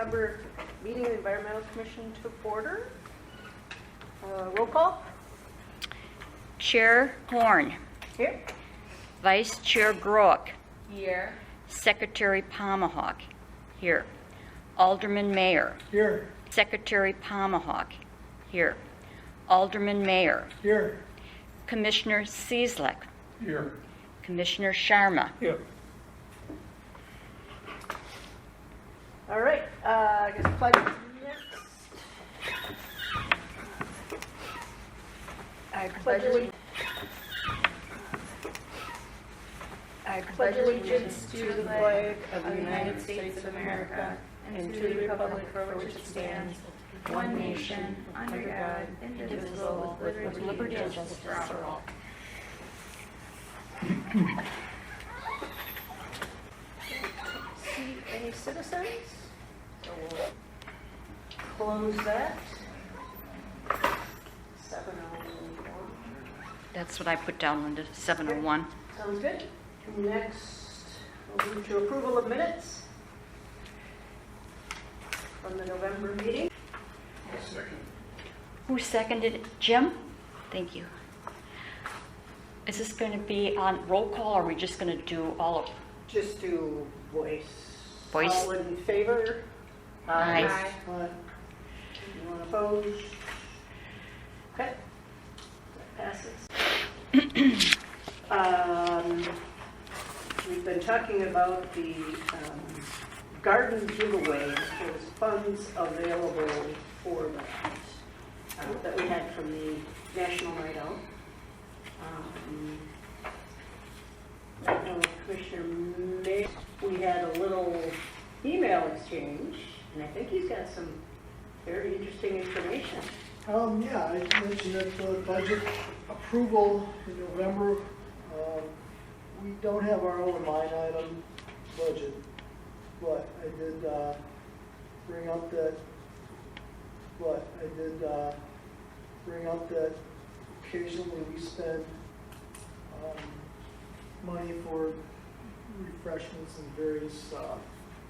September meeting of the Environmental Commission to order. Roll call. Chair Horn. Here. Vice Chair Groek. Here. Secretary Pomahawk. Here. Alderman Mayor. Here. Secretary Pomahawk. Here. Alderman Mayor. Here. Commissioner Cieslak. Here. Commissioner Sharma. Here. All right. I guess pledge is next. I pledge allegiance to the flag of the United States of America and to the republic for which it stands, one nation, under God, indivisible, with liberty and justice for all. See any citizens? So we'll close that. 7:01. That's what I put down under 701. Sounds good. Next, we'll move to approval of minutes from the November meeting. Who seconded it? Jim? Thank you. Is this going to be on roll call, or are we just going to do all of Just do voice. Voice. All in favor? Aye. Aye. Anyone opposed? Okay. That passes. We've been talking about the garden giveaway. There's funds available for that we had from the National Night Out. I don't know, Commissioner May, we had a little email exchange, and I think he's got some very interesting information. Yeah, I mentioned that the budget approval in November, we don't have our own line item budget, but I did bring up that occasionally we spend money for refreshments and various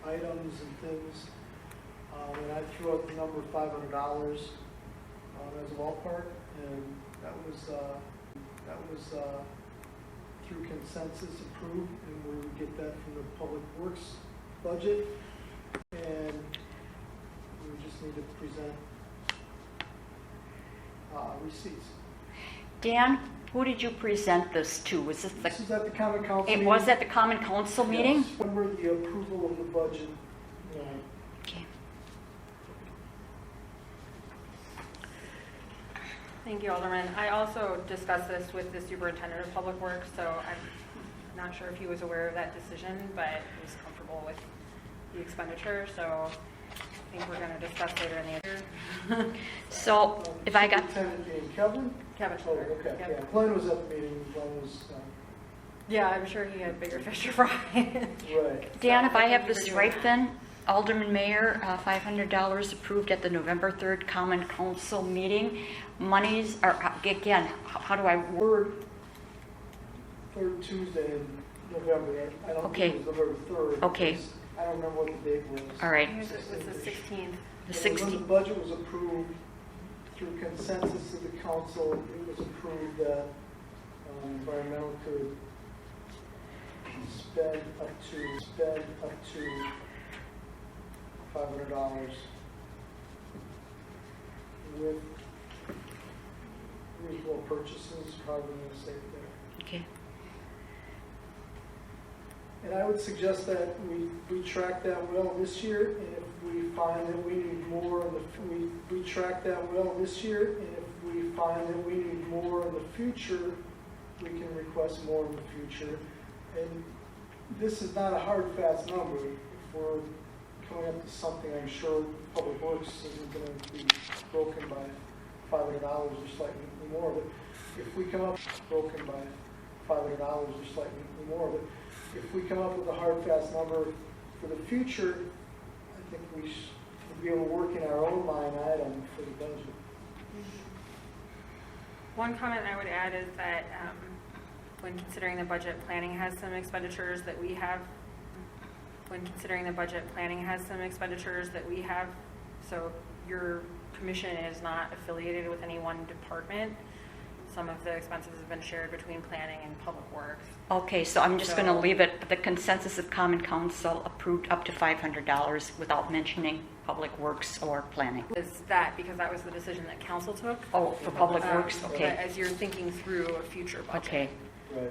items and things. And I threw out the number $500 as a ballpark, and that was through consensus approved, and we would get that from the Public Works budget, and we just need to present receipts. Dan, who did you present this to? Was this This the, is at the Common Council it meeting. was at the Common Council meeting? Yes. Remember the approval of the budget. Okay. Thank you, Alderman. I also discussed this with the Superintendent of Public Works, so I'm not sure if he was aware of that decision, but he was comfortable with the expenditure, so I think we're going to discuss later in the year. So if I got, Superintendent being Kevin? Kevin Oh, Schiller. okay, Yep. yeah. Glenn was at the meeting, Glenn was, Yeah, I'm sure he had bigger fish to fry. right. Dan, if I have this right then, Alderman Mayor, $500 approved at the November 3rd Common Council meeting. Monies are, again, how do I, Third Tuesday in November. I don't Okay. think it was November 3rd. Okay. because I don't remember what the date was. all right, It was the 16th. the When the 16th. budget was approved through consensus of the council, it was approved that environmental could spend up to $500 with reasonable purchases, however you want to say it there. Okay. And I would suggest that we track that well this year, and if we find that we need more, we track that well this year, and if we find that we need more in the future, we can request more in the future. And this is not a hard, fast number. If we're coming up to something, I'm sure Public Works isn't going to be broken by $500 or slightly more. But if we come up broken by $500 or slightly more, but if we come up with a hard, fast number for the future, I think we should be able to work in our own line item for the budget. One comment I would add is that when considering the budget, planning has some expenditures that we have when considering the budget, planning has some expenditures that we have. So your commission is not affiliated with any one department. Some of the expenses have been shared between planning and public works. Okay, so I'm just going to So- leave it, the consensus of Common Council approved up to $500 without mentioning Public Works or planning. Is that because that was the decision that council took? Oh, for Public Works, But okay. as you're thinking through a future budget. Okay. Right.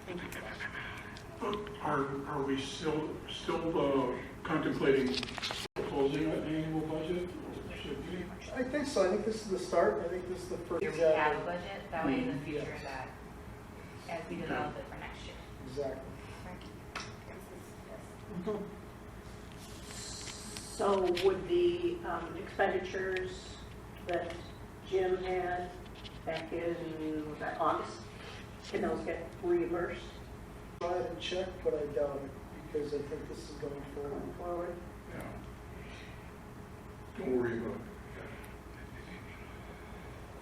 Thank you for that. Are we still contemplating closing an annual budget? Or should we? I think so. I think this is the start. I think this is the first. Here we have a budget, that way in the future Yes. that, as we develop it for next year. Exactly. So would the expenditures that Jim had back in, was that August, can those get reimbursed Try and check, but I doubt it because I think this is going forward. going forward? Yeah. Don't worry about it.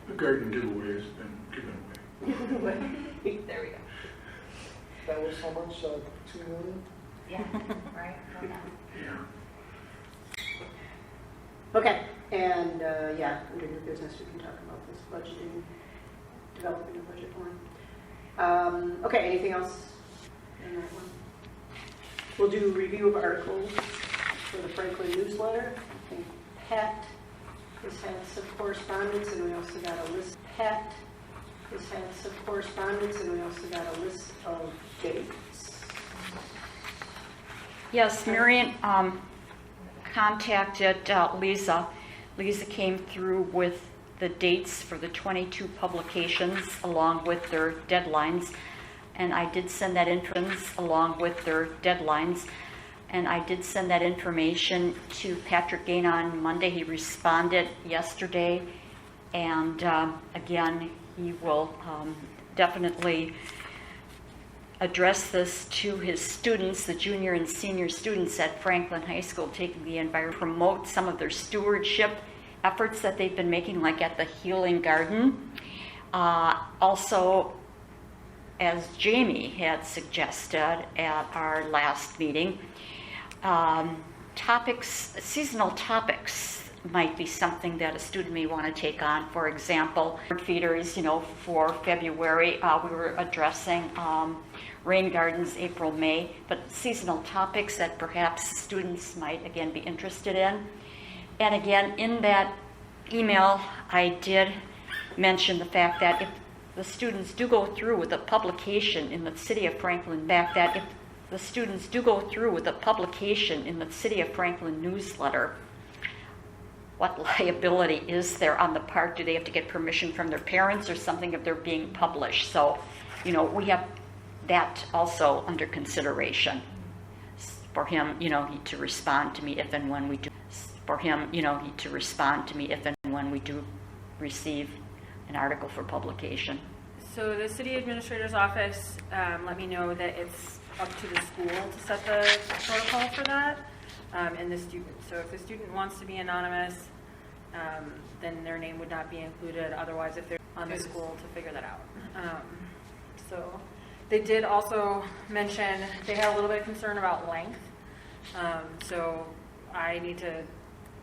The garden giveaway has been given away. There we go. That was how much? 2 million? Yeah, right? Yeah. Okay, and yeah, under new business, we can talk about this budgeting, developing a budget form. Okay, anything else in that one? We'll do review of articles for the Franklin newsletter. I think Pat has had some correspondence, and we also got a list. Pat has had some correspondence, and we also got a list of dates. Yes, Marion contacted Lisa. Lisa came through with the dates for the 22 publications along with their deadlines. And I did send that information along with their deadlines. And I did send that information to Patrick Gain on Monday. He responded yesterday. And again, he will definitely address this to his students, the junior and senior students at Franklin High School, taking the environment, promote some of their stewardship efforts that they've been making, like at the Healing Garden. Also, as Jamie had suggested at our last meeting, seasonal topics might be something that a student may want to take on. For example, feeders, for February, we were addressing rain gardens, April, May, but seasonal topics that perhaps students might, again, be interested in. And again, in that email, I did mention the fact that if the students do go through with a publication in the City of Franklin, newsletter, what liability is there on the part? Do they have to get permission from their parents or something if they're being published? So, we have that also under consideration for him, to respond to me if and when we do. Receive an article for publication. So the city administrator's office let me know that it's up to the school to set the protocol for that, and the student. So if the student wants to be anonymous, then their name would not be included. Otherwise, if they're on the school to figure that out. So they did also mention they had a little bit of concern about length. So I need to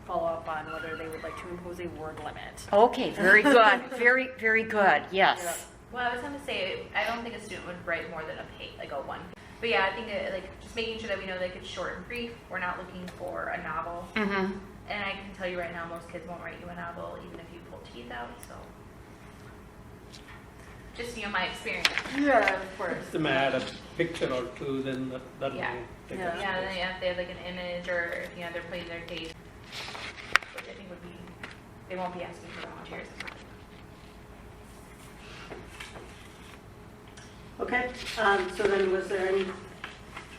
follow up on whether they would like to impose a word limit. Okay, very good. Very, very good. Yes. Well, I was going to say, I don't think a student would write more than a page, like a one. But yeah, I think just making sure that we know that it's short and brief. We're not looking for a novel. Mm-hmm. And I can tell you right now, most kids won't write you a novel, even if you pull teeth out. So, just my experience. Yeah, of course. If they add a picture or two, then that Yeah. will take Yeah. up Yeah, space. then if they have like an image or if they're playing their days, which I think would be, they won't be asking for volunteers. Okay, so then was there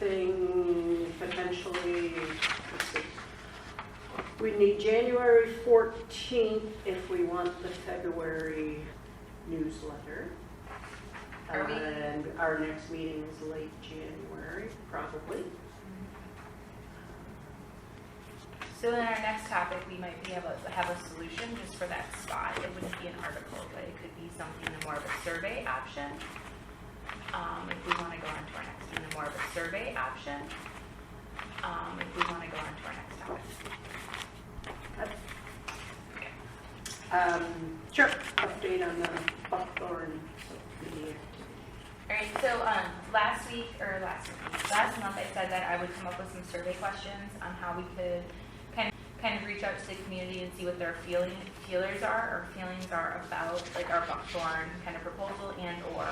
anything potentially, let's see. We need January 14th if we want the February newsletter. Are we- And our next meeting is late January, probably. So then our next topic, we might be able to have a solution just for that spot. It wouldn't be an article, but it could be something more of a survey option. If we want to go on to our next meeting, more of a survey option, if we want to go on to our next topic. Sure, update on the Buckthorn media. All right, so last month I said that I would come up with some survey questions on how we could kind of reach out to the community and see what their feelings are about like our buckthorn kind of proposal and or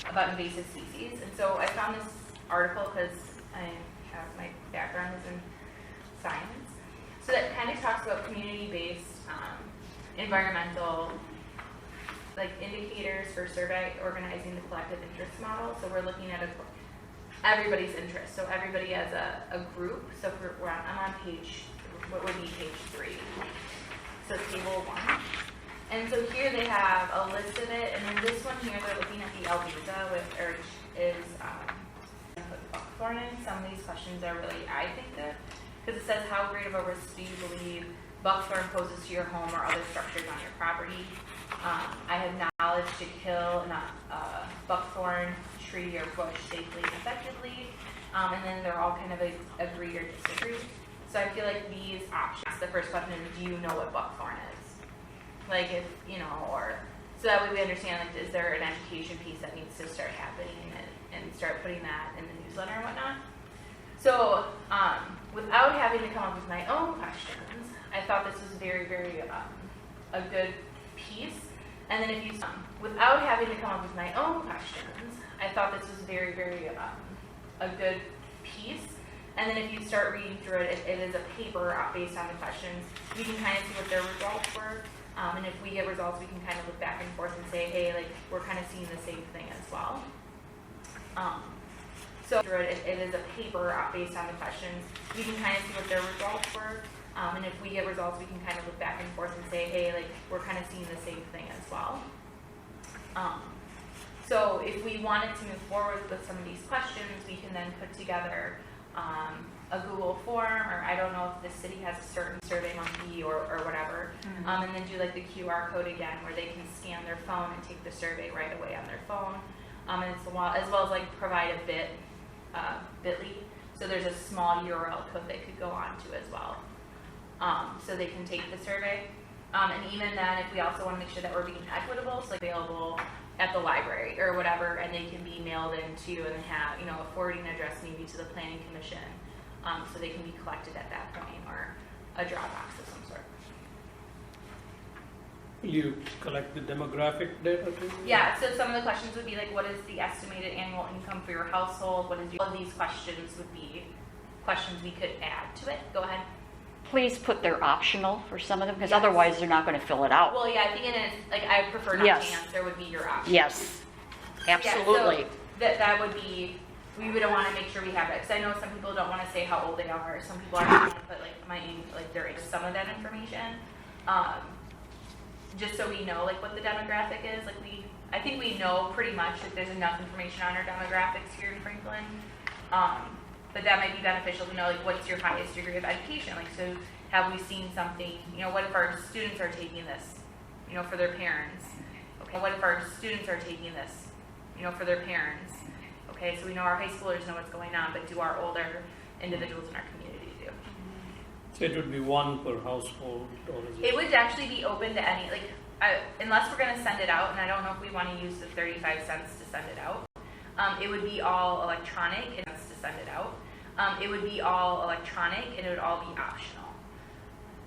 about invasive species. And so I found this article because my background is in science. So that kind of talks about community-based environmental like indicators for survey organizing the collective interest model. So we're looking at everybody's interest. So everybody as a group. So I'm on what would be page 3. So table 1. And so here they have a list of it. And then this one here, they're looking at the Albiza, which is buckthorn in. Some of these questions are really, I think, good. Because it says, how great of a risk do you believe buckthorn poses to your home or other structures on your property? I have knowledge to kill a buckthorn tree or bush safely and effectively. And then they're all kind of agree or disagree. So I feel like these options, the first question is, do you know what buckthorn is? Like if, or, so that way we understand, like, is there an education piece that needs to start happening and start putting that in the newsletter and whatnot? So without having to come up with my own questions, I thought this was very, very a good piece. And then if you, without having to come up with my own questions, I thought this was very, very a good piece. And then if you start reading through it, it is a paper based on the questions. You can kind of see what their results were. And if we get results, we can kind of look back and forth and say, hey, like, we're kind of seeing the same thing as well. So it is a paper based on the questions. You can kind of see what their results were. And if we get results, we can kind of look back and forth and say, hey, like, we're kind of seeing the same thing as well. So if we wanted to move forward with some of these questions, we can then put together a Google form, or I don't know if the city has a certain survey monkey or whatever, and then do like the QR code again where they can scan their phone and take the survey right away on their phone, and as well as like provide a bit.ly, so there's a small URL code they could go on to as well, so they can take the survey, and even then if we also want to make sure that we're being equitable, so like available at the library or whatever, and they can be mailed into and have, a forwarding address maybe to the planning commission, so they can be collected at that point, or a Dropbox of some sort. You collect the demographic data too? Yeah, so some of the questions would be like, what is the estimated annual income for your household? All of these questions would be questions we could add to it. Go ahead. Please put they're optional for some of them, because Yes. otherwise they're not going to fill it out. Well, yeah, I think it is, like, I prefer not Yes. to answer would be your option. Yes, absolutely. Yeah, so that would be, we would want to make sure we have it, because I know some people don't want to say how old they are. Some people are going to put there is some of that information, just so we know like what the demographic is. Like I think we know pretty much that there's enough information on our demographics here in Franklin, but that might be beneficial to know like what's your highest degree of education. Like, so have we seen something? What if our students are taking this, for their parents? Okay, what if our students are taking this, for their parents? Okay, so we know our high schoolers know what's going on, but do our older individuals in our community do? So it would be one per household, or is It would actually be open to any, unless we're going to send it out, and I don't know if we want to use the 35 cents to send it out. It would be all electronic, and to send it out. It would be all electronic, and it would all be optional.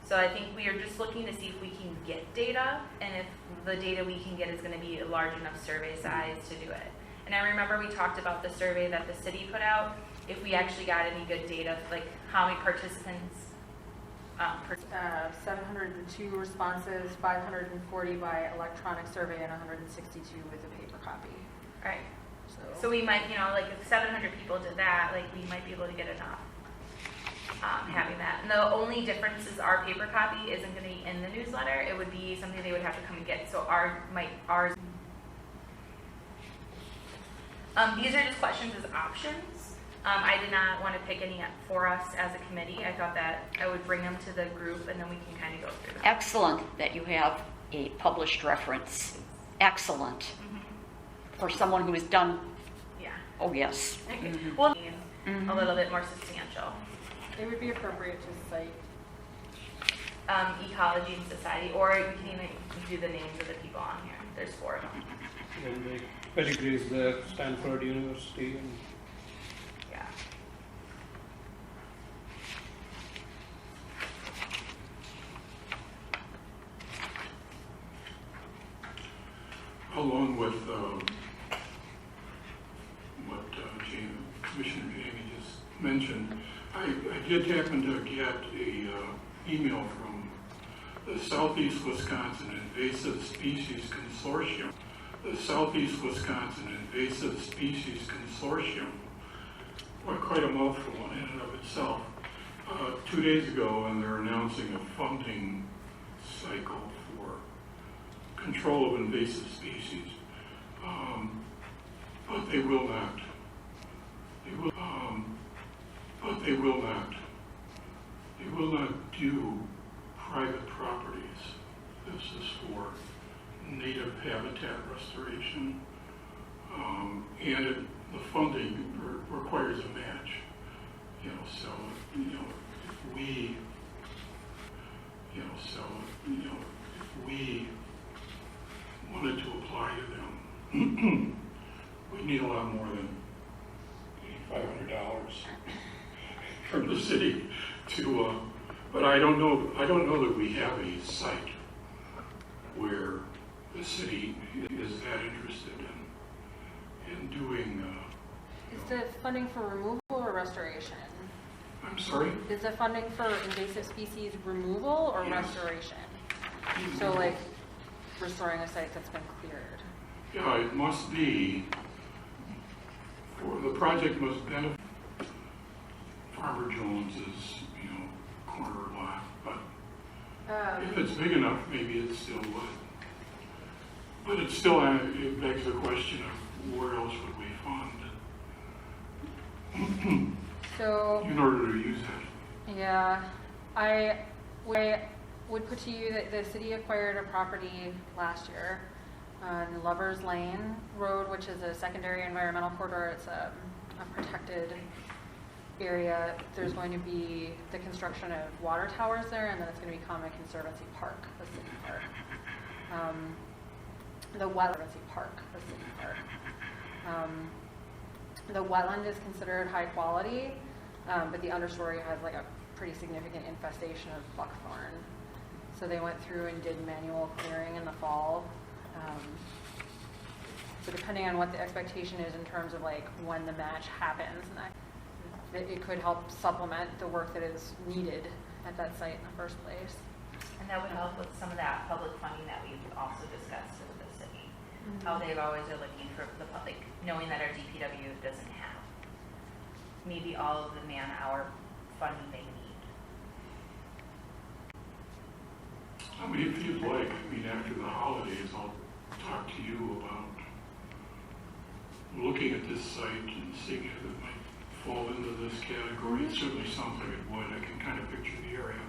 So I think we are just looking to see if we can get data, and if the data we can get is going to be a large enough survey size to do it. And I remember we talked about the survey that the city put out, if we actually got any good data, like how many participants. 702 responses, 540 by electronic survey, and 162 with a paper copy. Right. So we might, if 700 people did that, we might be able to get enough having that. And the only difference is our paper copy isn't going to be in the newsletter. It would be something they would have to come and get. So ours. These are just questions as options. I did not want to pick any for us as a committee. I thought that I would bring them to the group and then we can kind of go through them. Excellent that you have a published reference. Excellent. For someone who has done, Yeah. oh yes. Well, a little bit more substantial. It would be appropriate to cite. Ecology and society, or you can even do the names of the people on here. There's 4 of them. And the pedigrees there, Stanford University, and Yeah. Along with what Commissioner Jamie just mentioned, I did happen to get a email from the Southeast Wisconsin Invasive Species Consortium. The Southeast Wisconsin Invasive Species Consortium, quite a mouthful in and of itself, 2 days ago, and they're announcing a funding cycle for control of invasive species. But they will not. They will not do private properties. This is for native habitat restoration, and the funding requires a match. So if we wanted to apply to them, we need a lot more than $500 from the city to. But I don't know that we have a site where the city is that interested in doing. Is the funding for removal or restoration? I'm sorry? Is the funding for invasive species removal or Yes. restoration? So like restoring a site that's been cleared. Yeah, it must be, for the project must benefit Farmer Jones's, corner lot, but if it's big enough, maybe it still would. But it still, it begs the question of where else would we fund So in order to use it? yeah, I would put to you that the city acquired a property last year on Lovers Lane Road, which is a secondary environmental corridor. It's a protected area. There's going to be the construction of water towers there, and then it's going to become a conservancy park, a city park. The wetland is considered high quality, but the understory has like a pretty significant infestation of buckthorn. So they went through and did manual clearing in the fall. So depending on what the expectation is in terms of like when the match happens, and it could help supplement the work that is needed at that site in the first place. And that would help with some of that public funding that we've also discussed with the city. How they've always are looking for the public, knowing that our DPW doesn't have maybe all of the man-hour funding they need. If you'd like, after the holidays, I'll talk to you about looking at this site and seeing if it might fall into this category. It certainly sounds like it would. I can kind of picture the area,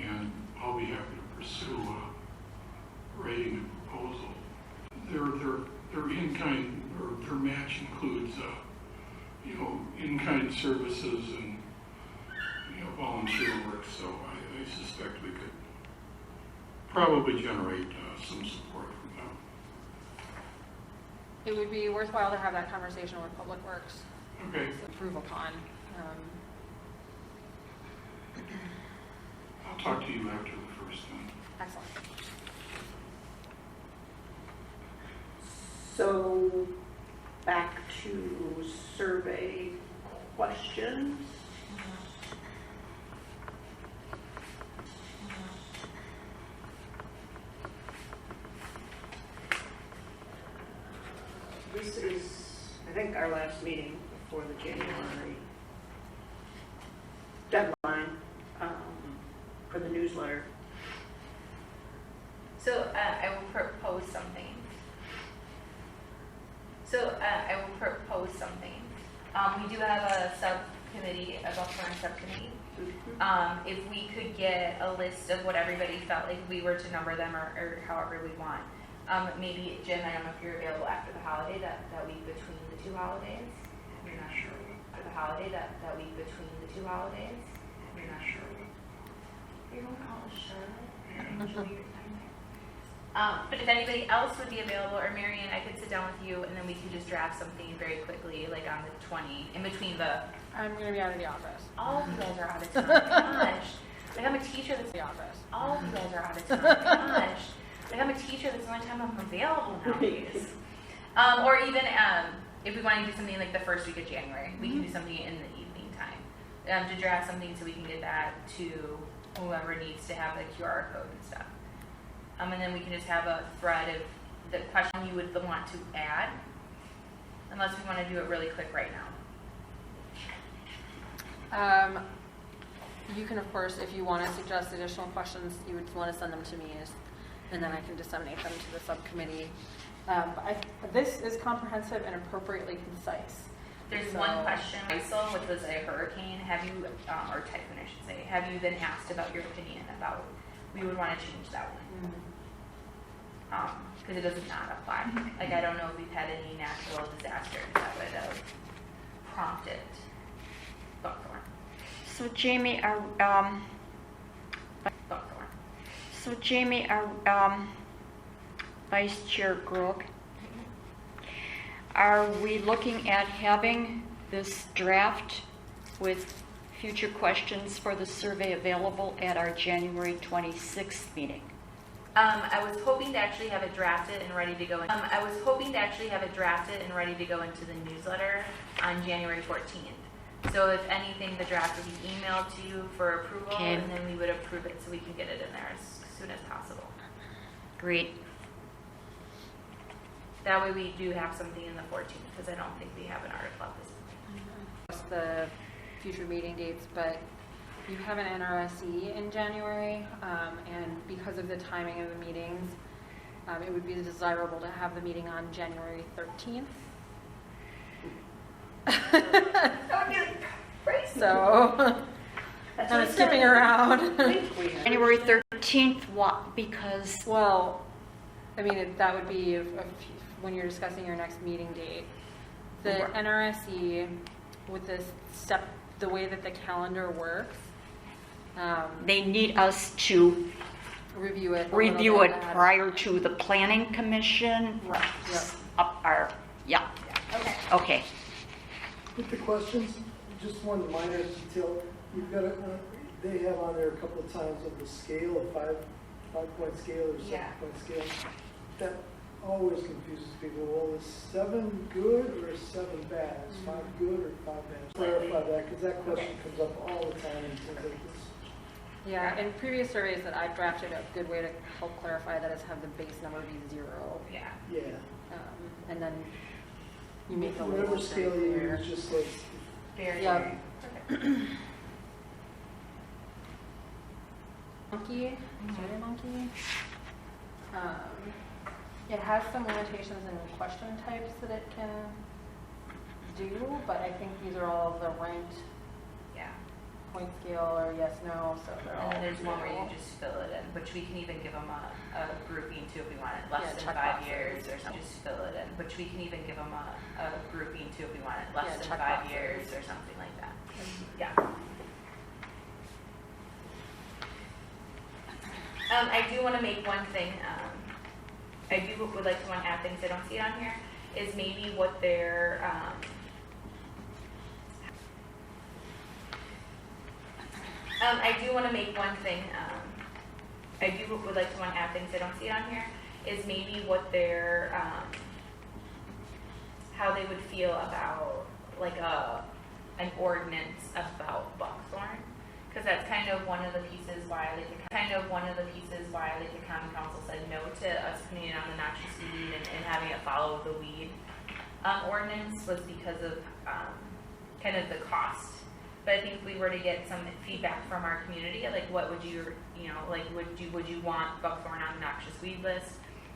and I'll be happy to pursue a rating and proposal. Their in-kind, or their match includes, in-kind services and, volunteer work. So I suspect we could probably generate some support from them. It would be worthwhile to have that conversation with Public Works. Okay. Approve upon. I'll talk to you after the first then. Excellent. So back to survey questions. This is, I think, our last meeting before the January deadline for the newsletter. So I will propose something. We do have a subcommittee, a buffering subcommittee. If we could get a list of what everybody felt like, we were to number them or however we want. Maybe, Jen, I don't know if you're available after the holiday, that week between the two holidays. I'm not sure. For the holiday. holiday, that week between the two holidays. You're not sure. You're going out to Charlotte. Enjoy your time there. But if anybody else would be available, or Marion, I could sit down with you, and then we could just draft something very quickly, like on the 20, in between the. I'm going to be out of the office. All of you guys are out of town. Gosh. Like I'm a teacher that's The office. all of you guys are out of town. Gosh. Like I'm a teacher, that's the only time I'm available nowadays. Or even if we want to do something like the first week of January, we can do something in the evening time. To draft something so we can get that to whoever needs to have the QR code and stuff. And then we can just have a thread of the question you would want to add, unless we want to do it really quick right now. You can, of course, if you want to suggest additional questions, you would want to send them to me, and then I can disseminate them to the subcommittee. This is comprehensive and appropriately concise. There's one question, Faisal, which was a hurricane. Have you, or typhoon, I should say, have you been asked about your opinion about, we would want to change that one? Because it does not apply. Like, I don't know if we've had any natural disasters that would have prompted buckthorn. So Jamie, Vice Chair Grog, are we looking at having this draft with future questions for the survey available at our January 26th meeting? I was hoping to actually have it drafted and ready to go. into the newsletter on January 14th. So if anything, the draft would be emailed to you for approval, Okay. and then we would approve it so we can get it in there as soon as possible. Great. That way we do have something in the 14th, because I don't think we have an article at this point. The future meeting dates, but you have an NRSE in January, and because of the timing of the meetings, it would be desirable to have the meeting on January 13th. So, kind of skipping around. January 13th, what, because, Well, I mean, that would be when you're discussing your next meeting date. The NRSE, with this step, the way that the calendar works, they need us to review it. review it prior to the planning commission. Right, yep. Up our, yeah, Okay. okay. With the questions, just one minor detail. You've got they have on there a couple of times of the scale, a five-point scale or Yeah. 7-point scale. That always confuses people. Well, is 7 good or is 7 bad? Is 5 good or 5 bad? Clarify that, because that question comes up all the time in things like this. Yeah, in previous surveys that I've drafted, a good way to help clarify that is have the base number be 0. Yeah. Yeah. And then you make the Whatever labels scale you clear. use, just like, Very, Yeah. very. Okay. Monkey, Survey Monkey. It has some limitations in question types that it can do, but I think these are all the ranked Yeah. point scale or yes, no, so they're all. And then there's one where you doable. just fill it in, which we can even give them a grouping too if we want it less Yeah, than check 5 boxes. years or something. Just fill it in, which we can even give them a grouping too if we want it less Yeah, than check 5 boxes. years or something like that. Yeah. I do want to make one thing. I would like to add things I don't see it on here. Is maybe what their I do want to make one thing. I would like to add things I don't see it on here. Is maybe what their how they would feel about like an ordinance about buckthorn, because that's kind of one of the pieces why like the common council said no to us putting it on the noxious weed and having it follow the weed ordinance was because of kind of the cost. But I think if we were to get some feedback from our community, like what would you like would you want buckthorn on the noxious weed list?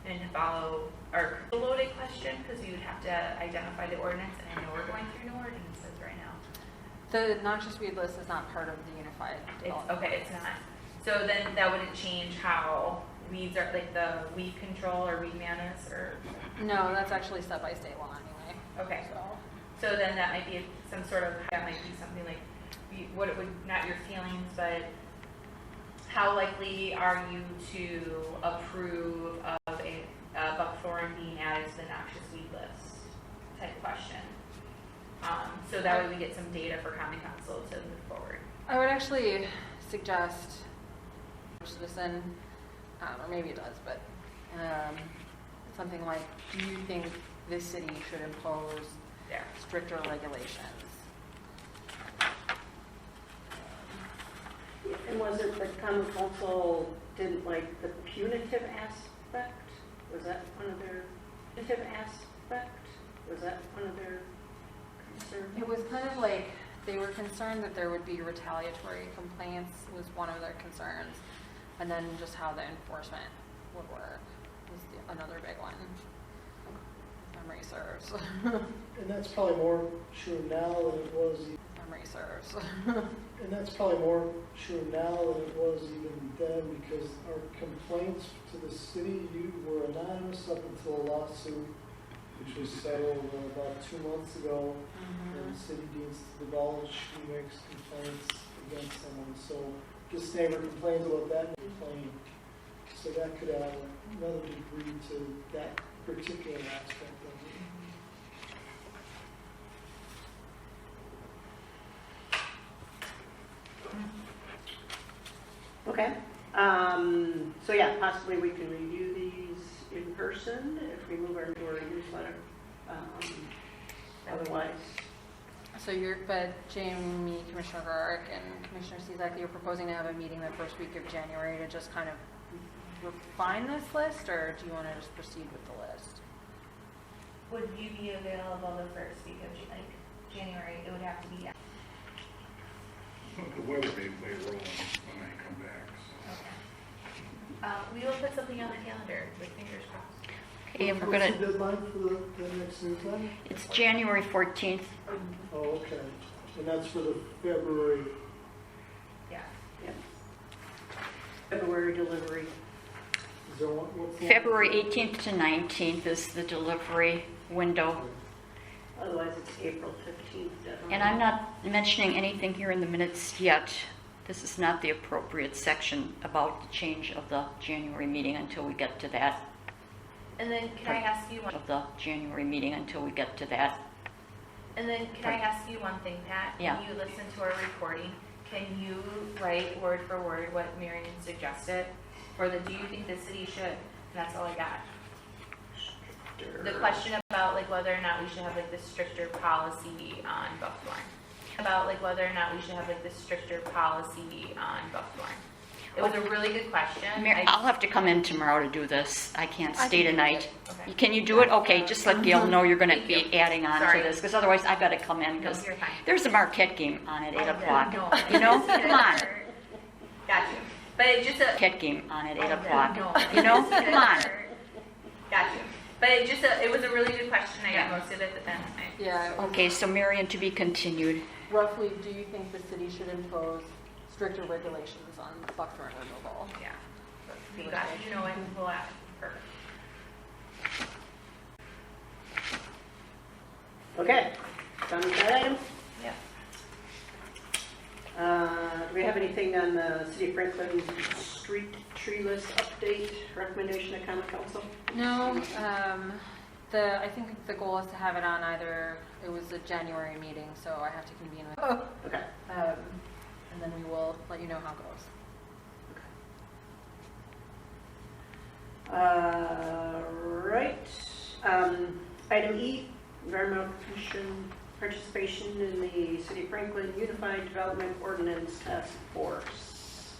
And to follow our loaded question, because we would have to identify the ordinance, and I know we're going through new ordinances right now. The noxious weed list is not part of the unified development. It's not. So then that wouldn't change how weeds are, like the weed control or weed management or, No, that's actually set by state law anyway. okay. So then that might be some sort of, that might be something like, what it would, not your feelings, but how likely are you to approve of a buckthorn being added to the noxious weed list type question? So that way we get some data for Common Council to move forward. I would actually suggest this in, or maybe it does, but something like, do you think this city should impose stricter regulations? And was it that Common Council didn't like the punitive aspect? Was that one of their punitive aspect? Was that one of their concerns? It was kind of like they were concerned that there would be retaliatory complaints was one of their concerns, and then just how the enforcement would work was another big one. Memory serves. And that's probably more true now than it was. Memory serves. And that's probably more true now than it was even then, because our complaints to the city were anonymous up until a lawsuit, which was settled about 2 months ago. And the city needs to divulge who makes complaints against someone. So this neighbor complains about that complaint. So that could add another degree to that particular aspect of it. Okay. So yeah, possibly we can review these in person if we move our newsletter. Otherwise, So but Jamie, Commissioner Garrick, and Commissioner Cezak, you're proposing to have a meeting the first week of January to just kind of refine this list, or do you want to just proceed with the list? Would you be available the first week of January? It would have to be. The weather may roll when I come back. So. Okay. We will put something on the calendar with fingers crossed. Okay, and we're What's gonna, the deadline for the next newsletter? it's January 14th. Oh, okay. And that's for the February. Yeah. yeah. February delivery. Is there what's the February 18th to 19th is the delivery window. Otherwise, it's April 15th deadline. And I'm not mentioning anything here in the minutes yet. This is not the appropriate section about the change of the January meeting until we get to that. And then can I ask you one? Of the January meeting until we get to that. And then can I ask you one thing, Pat? Yeah. When you listen to our recording, can you write word for word what Marion suggested? For the do you think the city should? And that's all I got. The question about like whether or not we should have like this stricter policy on buckthorn. About like whether or not we should have like this stricter policy on buckthorn. It was a really good question. I'll have to come in tomorrow to do this. I can't stay tonight. Okay. Can you do it? Okay, just let Gail know you're going to Thank be you. adding on Sorry. to this, because otherwise I've got to come in, because No, you're fine. there's a Marquette game on at 8 o'clock. No. You know, come on. Got you. But it just a Marquette game on at 8 o'clock. No. You know, come on. Got you. But it just it was a really good question. I got most of it, but then Yeah. Okay, so Marion, to be continued. Roughly, do you think the city should impose stricter regulations on buckthorn removal? yeah. You got it. You know it. We'll add. Perfect. Okay, done with that item. Yeah. Do we have anything on the City of Franklin street tree list update, recommendation of Common Council? No, I think the goal is to have it on either, it was a January meeting, so I have to convene with, Okay. and then we will let you know how it goes. Right. Item E, Environmental Commission participation in the City of Franklin Unified Development Ordinance Task Force.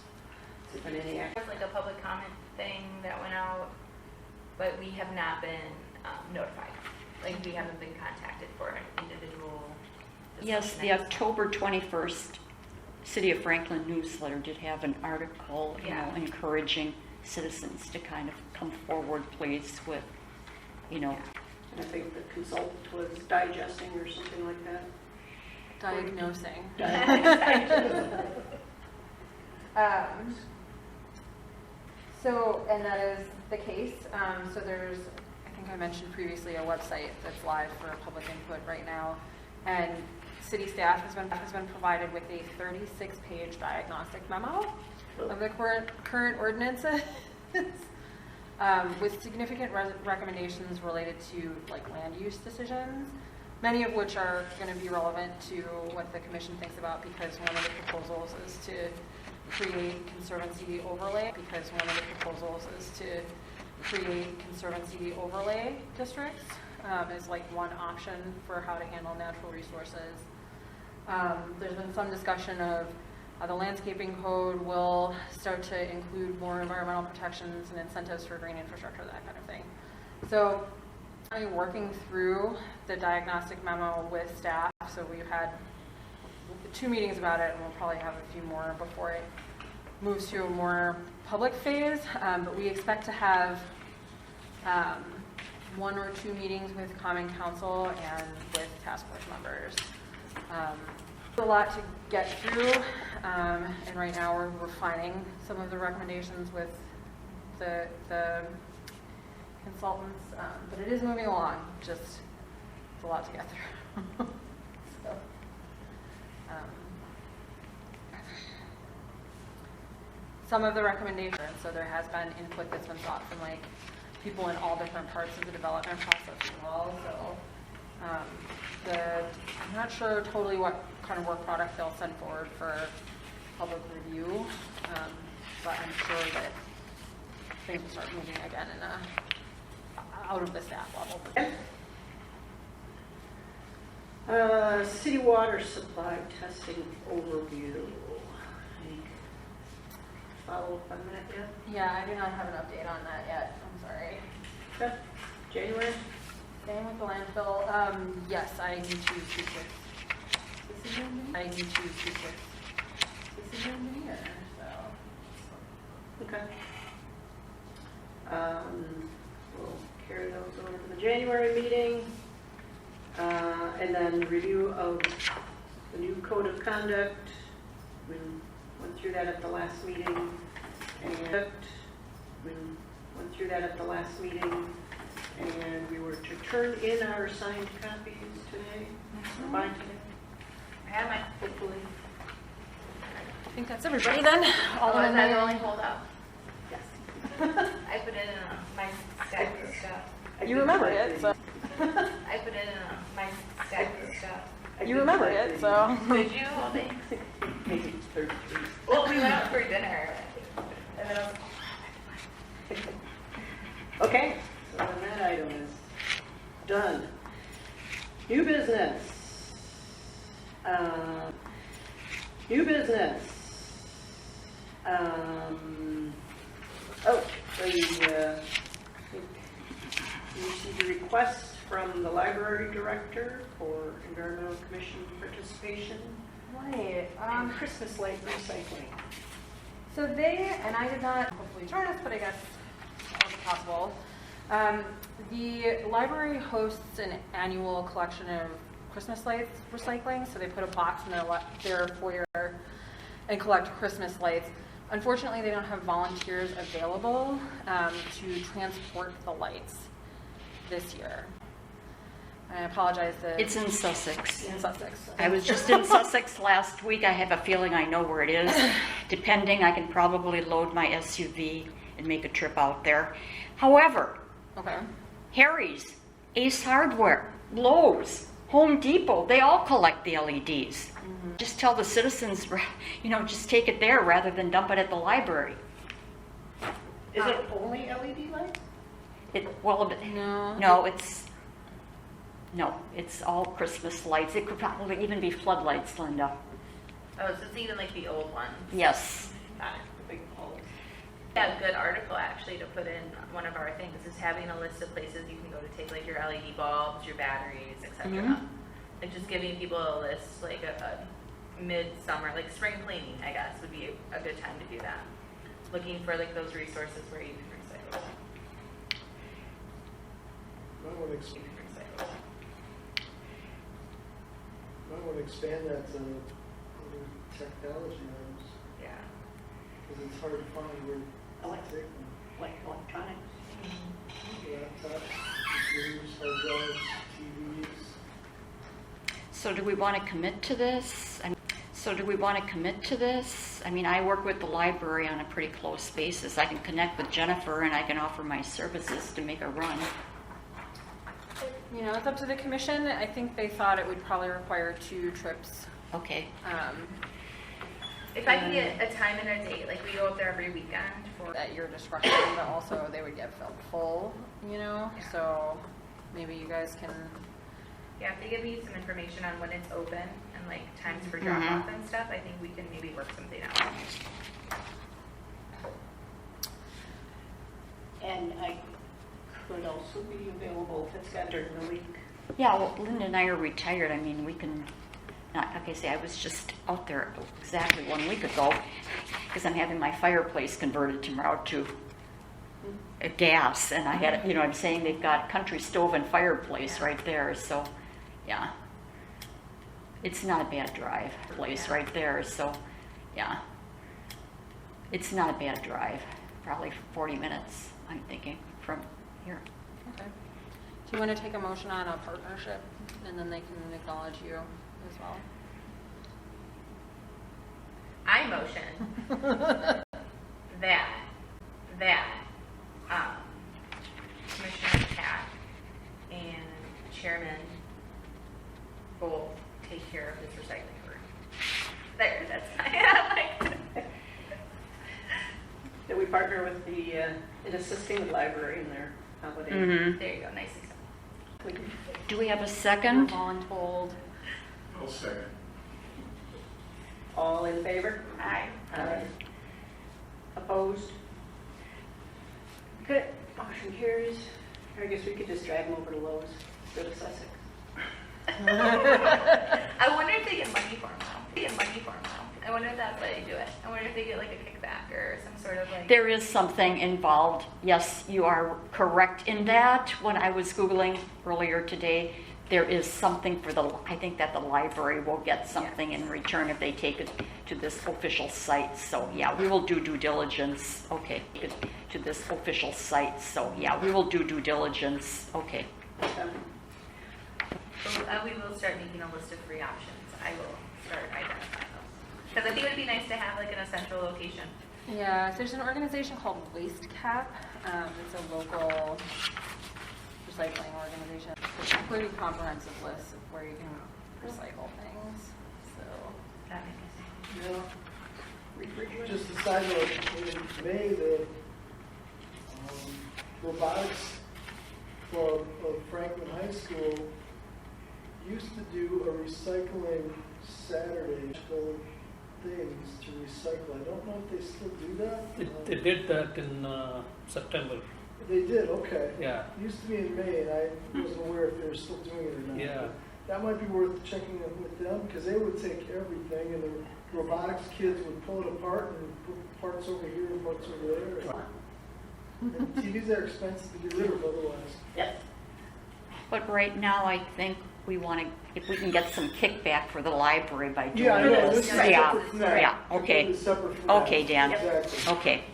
Has there been any action? There's like a public comment thing that went out, but we have not been notified. Like we haven't been contacted for an individual. Yes, the discussion. October 21st City of Franklin newsletter did have an article, Yeah. encouraging citizens to kind of come forward, please, with, I think the consultant was digesting or something like that. Diagnosing. So, and that is the case. So there's, I think I mentioned previously, a website that's live for public input right now. And city staff has been provided with a 36-page diagnostic memo of the current ordinances with significant recommendations related to like land use decisions, many of which are going to be relevant to what the commission thinks about, because one of the proposals is to create conservancy overlay districts is like one option for how to handle natural resources. There's been some discussion of the landscaping code will start to include more environmental protections and incentives for green infrastructure, that kind of thing. So I'm working through the diagnostic memo with staff. So we've had 2 meetings about it, and we'll probably have a few more before it moves to a more public phase. But we expect to have 1 or 2 meetings with Common Council and with task force members. A lot to get through, and right now we're refining some of the recommendations with the consultants, but it is moving along. Just it's a lot to get through. So, some of the recommendations. So there has been input that's been sought from like people in all different parts of the development process as well. So. I'm not sure totally what kind of work product they'll send forward for public review, but I'm sure that things will start moving again out of the staff level. City water supply testing overview. Any follow-up on that yet? Yeah, I do not have an update on that yet. I'm sorry. Okay. January? Same with the landfill. Yes, I do two kids. This is your engineer? I do two kids. This is your engineer, so. Okay. We'll carry those over to the January meeting. And then review of the new code of conduct. We went through that at the last meeting. And we were to turn in our signed copies today. By today. I have my, Hopefully. I think that's everybody then. All oh, in is that the my only holdout? Yes. I put it in my stack of stuff. You remembered it, so. I put it in my stack of stuff. You remembered it, so. Did you? Well, thanks. Maybe 33. Well, we went out for dinner. And then I was Okay, so then that item is done. New business. New business. We received a request from the library director for environmental commission participation. Right. Christmas light recycling. So they, and I did not hopefully join us, but I guess that was possible. The library hosts an annual collection of Christmas lights recycling. So they put a box in their foyer and collect Christmas lights. Unfortunately, they don't have volunteers available to transport the lights this year. I apologize that It's in Sussex. in Sussex. I was just in Sussex last week. I have a feeling I know where it is. Depending, I can probably load my SUV and make a trip out there. However, Okay. Harry's, Ace Hardware, Lowe's, Home Depot, they all collect the LEDs. Mm-hmm. Just tell the citizens, just take it there rather than dump it at the library. Is it only LED lights? No, it's all Christmas lights. It could probably even be floodlights, Linda. oh, so it's even like the old ones. Yes. Got it. The big poles. Yeah, a good article actually to put in one of our things is having a list of places you can go to take like your LED bulbs, your batteries, etc. Mhm. Like just giving people a list, like a midsummer, like spring cleaning, I guess, would be a good time to do that. Looking for like those resources where you can recycle. I want to expand that to other technology items, Yeah. because it's hard to find where to take them. Like electronics. Laptops, computers, hard drives, TVs. So do we want to commit to this? I mean, I work with the library on a pretty close basis. I can connect with Jennifer and I can offer my services to make a run. You know, it's up to the commission. I think they thought it would probably require 2 trips. Okay. If I can get a time and a date, like we go up there every weekend for. At your discretion, but also they would get full, you know? Yeah. So maybe you guys can, Yeah, if they give me some information on when it's open and like times for drop off and stuff, I think we can maybe work something out. And I could also be available if it's got during the week. Yeah, well, Linda and I are retired. I mean, we can, not, like I say, I was just out there exactly 1 week ago because I'm having my fireplace converted tomorrow to a gas. And I had, you know, I'm saying they've got country stove and fireplace right there. So, yeah. It's not a bad drive. Place right there. So, yeah. It's not a bad drive. Probably 40 minutes, I'm thinking, from here. okay. Do you want to take a motion on a partnership and then they can acknowledge you as well? I motion that Commissioner Cat and Chairman both take care of this recycling room. There, that's That we partner with the, in assisting the library in their holiday. Mm-hmm. there you go, nice example. We can- Do we have a second? Voluntold. I'll second. All in favor? Aye. Aye. Opposed? Good, motion carries. I guess we could just drive them over to Lowe's, go to Sussex. I wonder if they get money for them though. I wonder if that's why they do it. I wonder if they get like a kickback or some sort of like. There is something involved. Yes, you are correct in that. When I was Googling earlier today, there is something for the, I think that the library will get something in return if they take it to this official site. So yeah, we will do due diligence. Okay, to this official site. So yeah, we will do due diligence. Okay. We will start making a list of free options. I will start identifying those. Because I think it would be nice to have like in a central location. Yeah, there's an organization called Waste Cap. It's a local recycling organization. It's a pretty comprehensive list of where you can recycle things. So That makes sense. Yeah. Just a side note, in May, the robotics club of Franklin High School used to do a recycling Saturday things to recycle. I don't know if they still do that. They did that in September. They did, okay. Yeah. It used to be in May, and I wasn't aware if they were still doing it or not. Yeah. That might be worth checking in with them, because they would take everything, and the robotics kids would pull it apart and put parts over here and parts over there. And TVs are expensive to get rid of otherwise. Yes. But right now, I think we want to, if we can get some kickback for the library by doing Yeah, I know, this. this is Yeah, separate from that. yeah, okay. Completely separate from that. Okay, Dan. Exactly. Okay.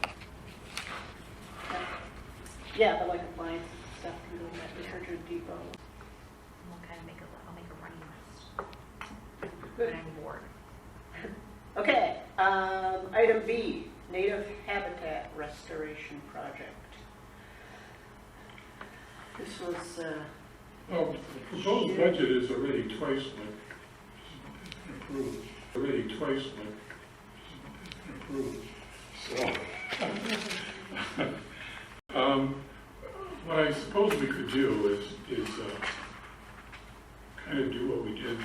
Yeah, the like appliance stuff can go to that refrigerator depot. We'll kind of I'll make a running list. Good. When I'm bored. Okay, item B, native habitat restoration project. This was, Well, the proposed budget is already twice approved. So, what I suppose we could do is kind of do what we did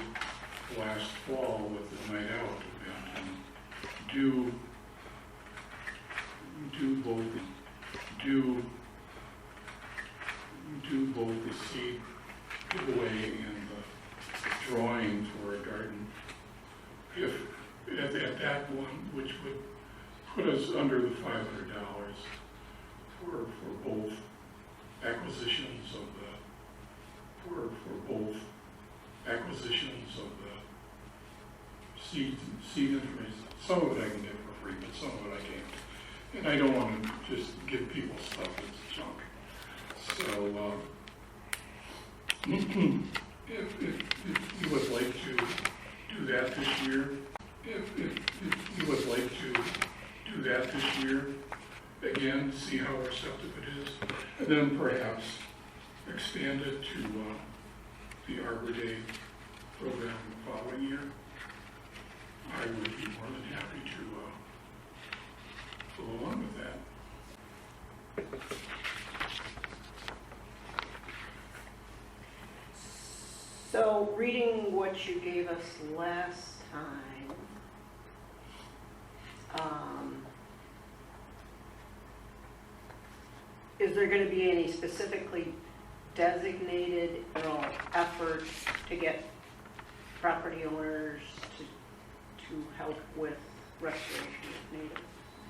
last fall with the night out event and do both the seed giveaway and the drawing for a garden. If at that one, which would put us under the $500 for both acquisitions of the seed information. Some of it I can get for free, but some of it I can't. And I don't want to just give people stuff that's junk. So, if you would like to do that this year, if you would like to do that this year, again, see how receptive it is, and then perhaps expand it to the Arbor Day program the following year, I would be more than happy to go along with that. So, reading what you gave us last time, is there going to be any specifically designated, effort to get property owners to help with restoration if needed?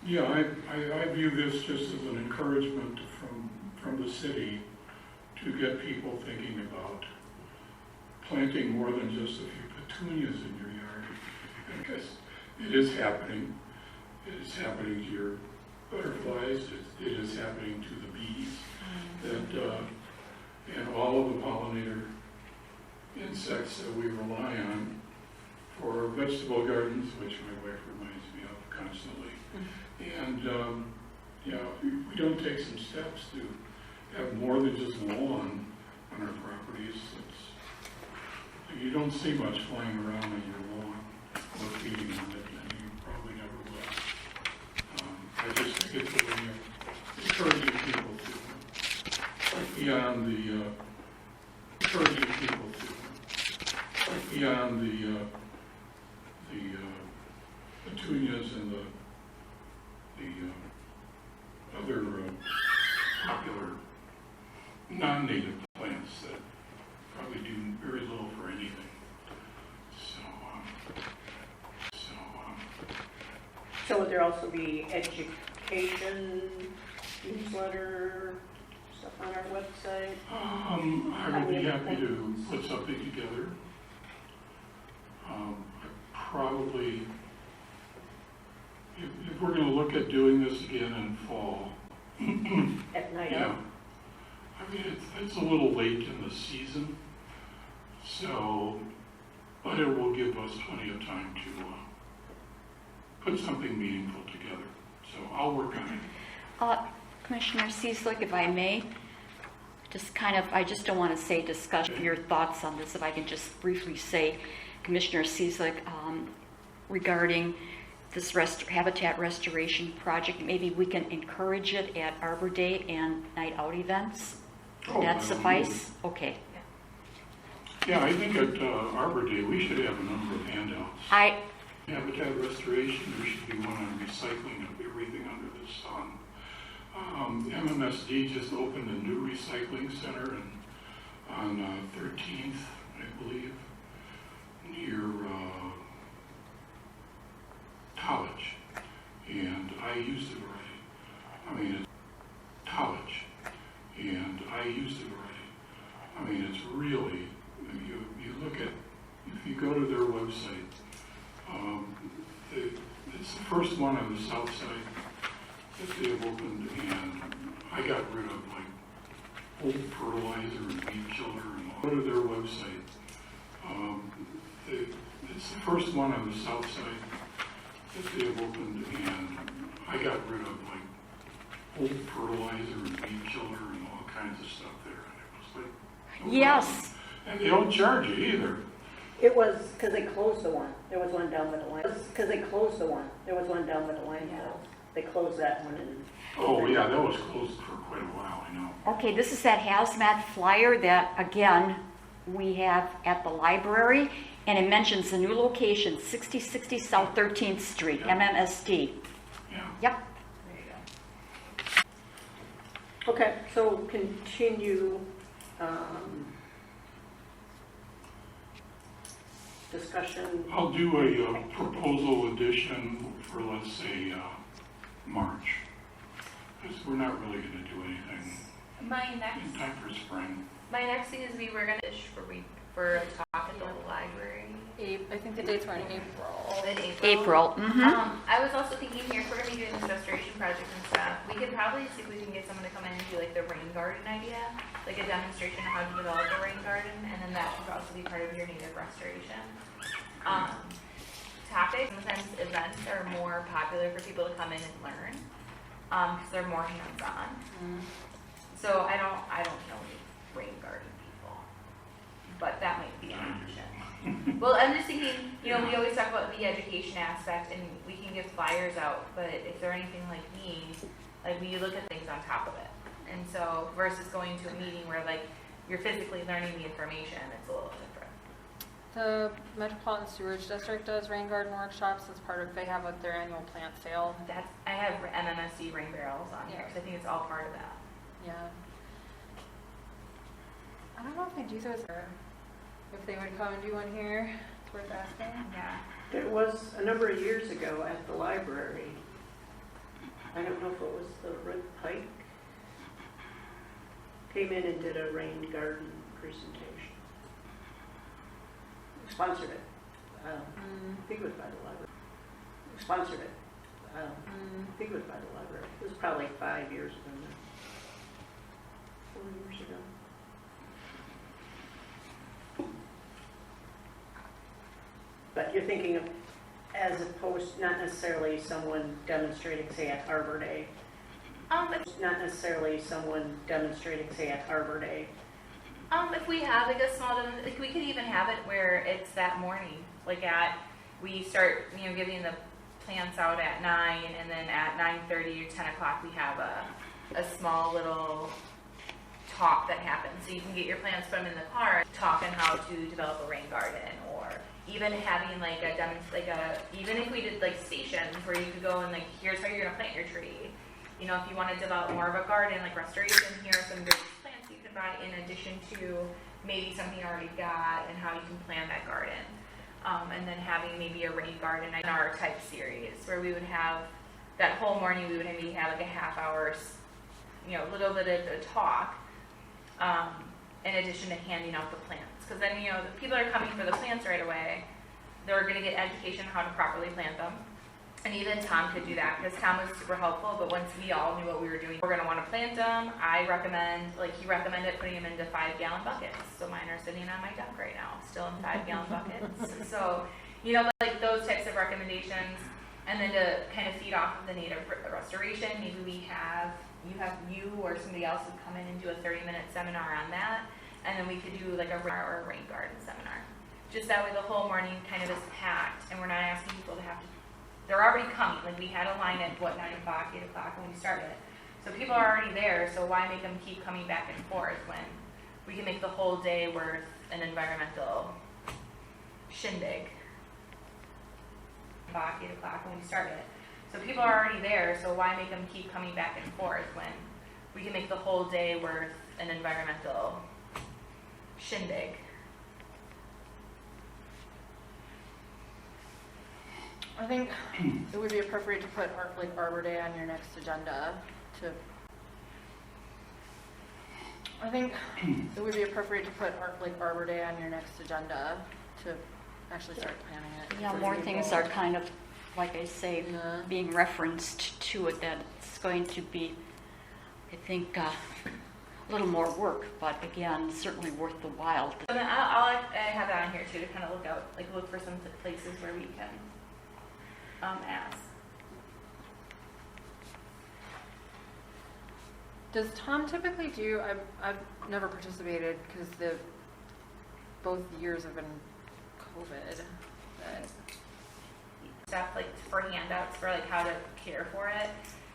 Yeah, I view this just as an encouragement from the city to get people thinking about planting more than just a few petunias in your yard, because it is happening. It is happening to your butterflies. It is happening to the bees. And all of the pollinator insects that we rely on for vegetable gardens, which my wife reminds me of constantly. And we don't take some steps to have more than just lawn on our properties. You don't see much flying around on your lawn or feeding on it, and you probably never will. I just think it's a way of encouraging people to look beyond the petunias and the other popular non-native plants that probably do very little for anything. So would there also be education, newsletter, stuff on our website? I would be happy to put something together. Probably, if we're going to look at doing this again in fall. At night? Yeah. I mean, it's a little late in the season, but it will give us plenty of time to put something meaningful together. So I'll work on it. Commissioner Cieslik, if I may, I just don't want to say discussion, your thoughts on this, if I can just briefly say, Commissioner Cieslik, regarding this habitat restoration project, maybe we can encourage it at Arbor Day and night out events? Would that suffice? Okay. Yeah, I think at Arbor Day we should have a number of handouts. Habitat restoration, there should be one on recycling of everything under the sun. MMSD just opened a new recycling center on 13th, I believe, near College. And I used it already. I mean, it's College. And I used it already. I mean, it's really, you look at, if you go to their website, it's the first one on the south side that they have opened, and I got rid of like old fertilizer and weed killer and all. Go to their website. It's the first one on the south side that they have opened, and I got rid of like old fertilizer and weed killer and all kinds of stuff there. And it was like, no Yes. problem. And they don't charge you either. It was because they closed the one. There was one down by the line. Because they closed the one. There was one down by the line. They closed that one. Oh, yeah, that was closed for quite a while, I know. Okay, this is that hazmat flyer that, again, we have at the library, and it mentions the new location, 6060 South 13th Street, Yeah. MMSD. Yeah. Yep. Okay, so continue discussion. I'll do a proposal edition for, let's say, March. Because we're not really going to do anything in time for spring. My next thing is we were gonna fish for a talk at the library. I think the dates were in April. In April. I was also thinking here, if we're gonna be doing this restoration project and stuff, we could probably see if we can get someone to come in and do like the rain garden idea, like a demonstration of how to develop a rain garden, and then that could also be part of your native restoration. Topics, sometimes events are more popular for people to come in and learn, because they're more hands-on. So I don't know any rain garden people, but that might be an option. Well, I'm just thinking, we always talk about the education aspect, and we can give flyers out, but if they're anything like me, like we look at things on top of it. And so versus going to a meeting where like you're physically learning the information, it's a little different. The Metropolitan Sewage District does rain garden workshops as part of, they have their annual plant sale. I have MMSC rain barrels on here, Yeah. so I think it's all part of that. Yeah. I don't know if they do those, or if they would come and do one here. It's worth asking. Yeah. There was a number of years ago at the library, I don't know if it was the Red Pike, came in and did a rain garden presentation. Sponsored it. I think it was by the library. Sponsored it. I think it was by the library. It was probably 5 years ago now. 4 years ago. But you're thinking of, as opposed, not necessarily someone demonstrating, say, at Arbor Day. Not necessarily someone demonstrating, say, at Arbor Day. If we have like a small, like we could even have it where it's that morning, like we start, giving the plants out at 9, and then at 9:30 or 10 o'clock we have a small little talk that happens. So you can get your plants, put them in the car, talk on how to develop a rain garden, or even having like even if we did like stations where you could go and like, here's how you're gonna plant your tree. If you want to develop more of a garden, like restoration, here are some good plants you can buy in addition to maybe something you already got, and how you can plan that garden. And then having maybe a rain garden in our type series where we would have that whole morning, we would maybe have like a half hour, little bit of a talk, in addition to handing out the plants. Because then, the people are coming for the plants right away. They're going to get education on how to properly plant them. And even Tom could do that, because Tom was super helpful, but once we all knew what we were doing, we're going to want to plant them. I recommend, he recommended putting them into 5-gallon buckets. So mine are sitting on my deck right now, still in 5-gallon buckets. So, those types of recommendations. And then to kind of feed off of the native restoration, maybe you or somebody else would come in and do a 30-minute seminar on that. And then we could do like a rain garden seminar. Just that way the whole morning kind of is packed, and we're not asking people to have to, they're already coming. Like we had a line at 9 o'clock, 8 o'clock when we started. So people are already there, so why make them keep coming back and forth when we can make the whole day worth an environmental shindig? 8 o'clock when we started. So people are already there, so why make them keep coming back and forth when we can make the whole day worth an environmental shindig? I think it would be appropriate to put Arbor Day on your next agenda to actually start planning it. Yeah, more things are kind of, like I say, being referenced to it. That it's going to be, I think, a little more work, but again, certainly worth the while. So then I'll have that on here too, to kind of look for some places where we can ask. Does Tom typically do? I've never participated because both years have been COVID. But Stuff for handouts for how to care for it,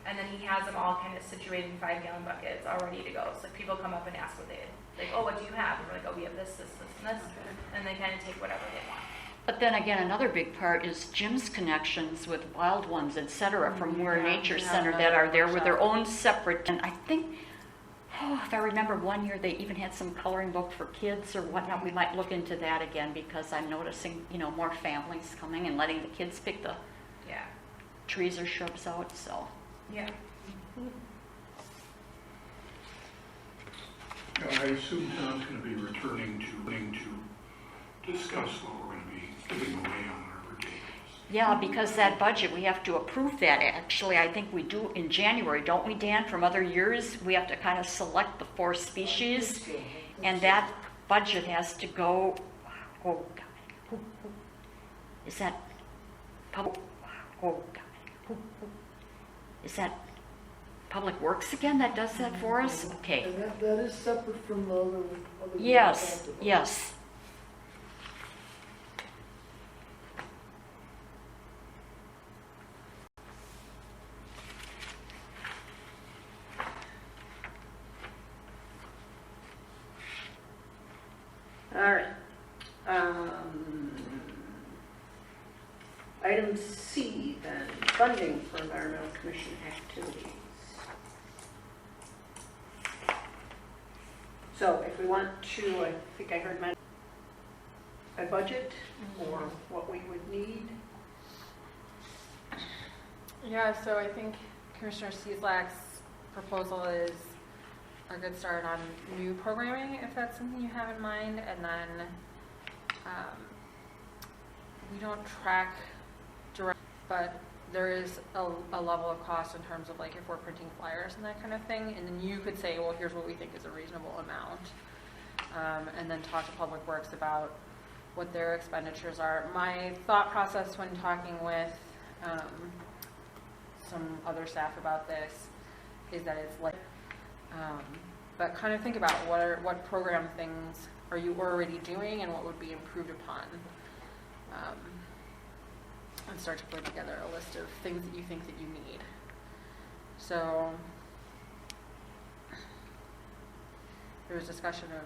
and then he has them all kind of situated in 5-gallon buckets, all ready to go. So people come up and ask what what do you have? And we're like, oh, we have this, this, this, and this, and they kind of take whatever they want. But then again, another big part is Jim's connections with wild ones, et cetera, from Ware Nature Center that are there with their own separate. And I think, if I remember, one year they even had some coloring book for kids or whatnot. We might look into that again, because I'm noticing, more families coming and letting the kids pick the trees or shrubs out. So yeah. I assume Tom's going to be returning to discuss what we're going to be giving away on Arbor Day. Yeah, because that budget, we have to approve that, actually. I think we do in January, don't we, Dan? From other years, we have to kind of select the 4 species, and that budget has to go, oh, God. Is that public, oh, God. Is that Public Works again that does that for us? Okay. And that is separate from the other. Yes, yes. All right. Item C, then, funding for environmental commission activities. So if we want to, I think I heard a budget or what we would need. Yeah, so I think Commissioner Cieslak's proposal is a good start on new programming, if that's something you have in mind. And then we don't track direct, but there is a level of cost in terms of like if we're printing flyers and that kind of thing. And then you could say, well, here's what we think is a reasonable amount. And then talk to Public Works about what their expenditures are. My thought process when talking with some other staff about this is that it's like, but kind of think about what program things are you already doing and what would be improved upon, and start to put together a list of things that you think that you need. So there was discussion of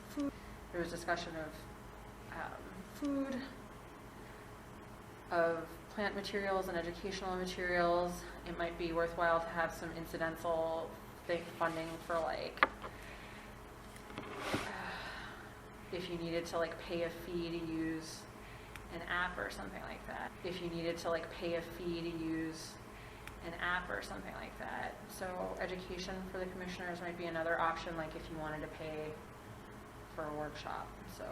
food. There was discussion of food, of plant materials and educational materials. It might be worthwhile to have some incidental funding for like if you needed to like pay a fee to use an app or something like that. If you needed to like pay a fee to use an app or something like that. So education for the commissioners might be another option, like if you wanted to pay for a workshop. So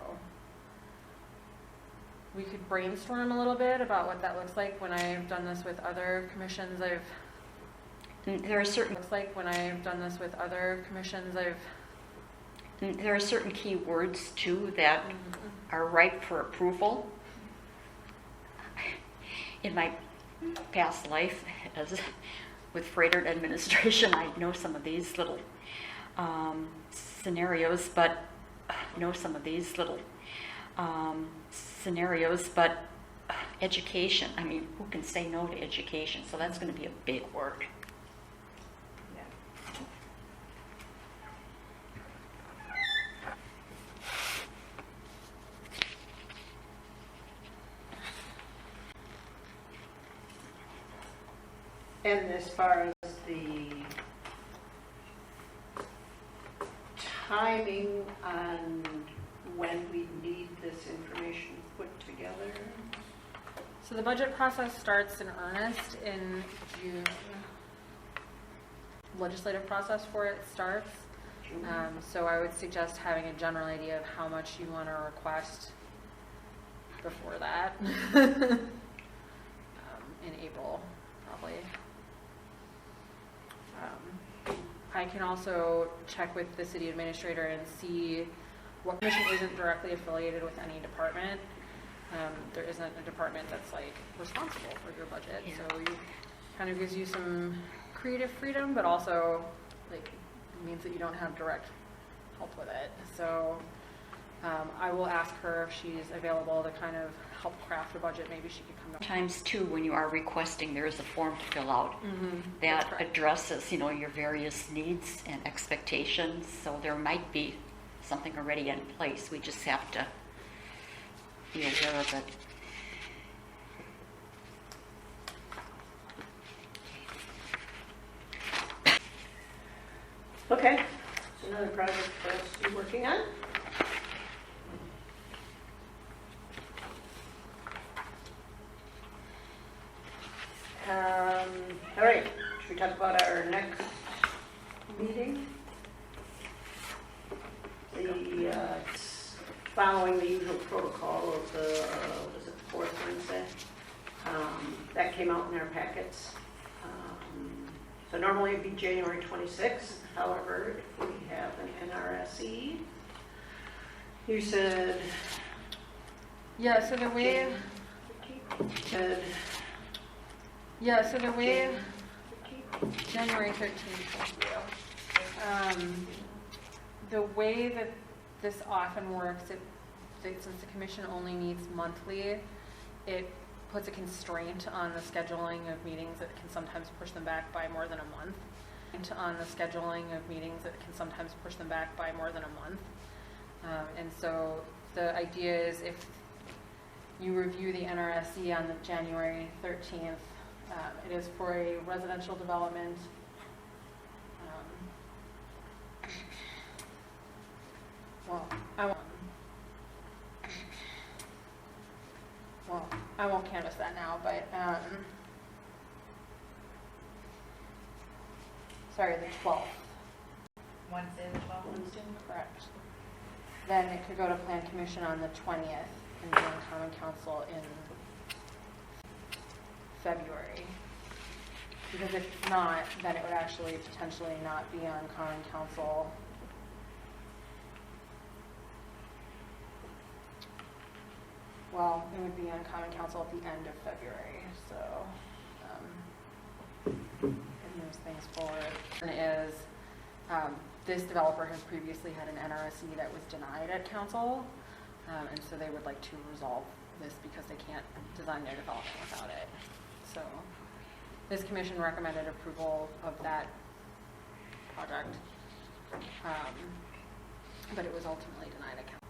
we could brainstorm a little bit about what that looks like. When I've done this with other commissions, There are certain there are certain key words too that are ripe for approval. In my past life as with freighter administration, I know some of these little scenarios, but education, I mean, who can say no to education? So that's going to be a big word. And as far as the timing on when we need this information put together? So the budget process starts in earnest in June. Legislative process for it starts. So I would suggest having a general idea of how much you want to request before that. In April, probably. I can also check with the city administrator and see what commission isn't directly affiliated with any department. There isn't a department that's like responsible for your budget, Yeah. so it kind of gives you some creative freedom, but also like means that you don't have direct help with it. So I will ask her if she's available to kind of help craft a budget. Maybe she could come up. Sometimes too, when you are requesting, there is a form to fill out that That's correct. addresses, your various needs and expectations. So there might be something already in place. We just have to be aware of it. Okay, so another project for us to be working on. All right, should we talk about our next meeting? The following the usual protocol of the, what is it, fourth Wednesday? That came out in our packets. So normally it'd be January 26th. However, if we have an NRSE, you said, Yeah, so the way, said, January 13th, thank you. The way that this often works, since the commission only meets monthly, it puts a constraint on the scheduling of meetings that can sometimes push them back by more than a month. And so the idea is if you review the NRSE on the January 13th, it is for a residential development. I won't canvass that now, but sorry, the 12th. Wednesday the 12th. Correct. Then it could go to Plan Commission on the 20th and be on Common Council in February. Because if not, then it would actually potentially not be on Common Council. Well, it would be on Common Council at the end of February, so it moves things forward. And is this developer has previously had an NRSE that was denied at council, and so they would like to resolve this because they can't design their development without it. So this commission recommended approval of that project, but it was ultimately denied at council.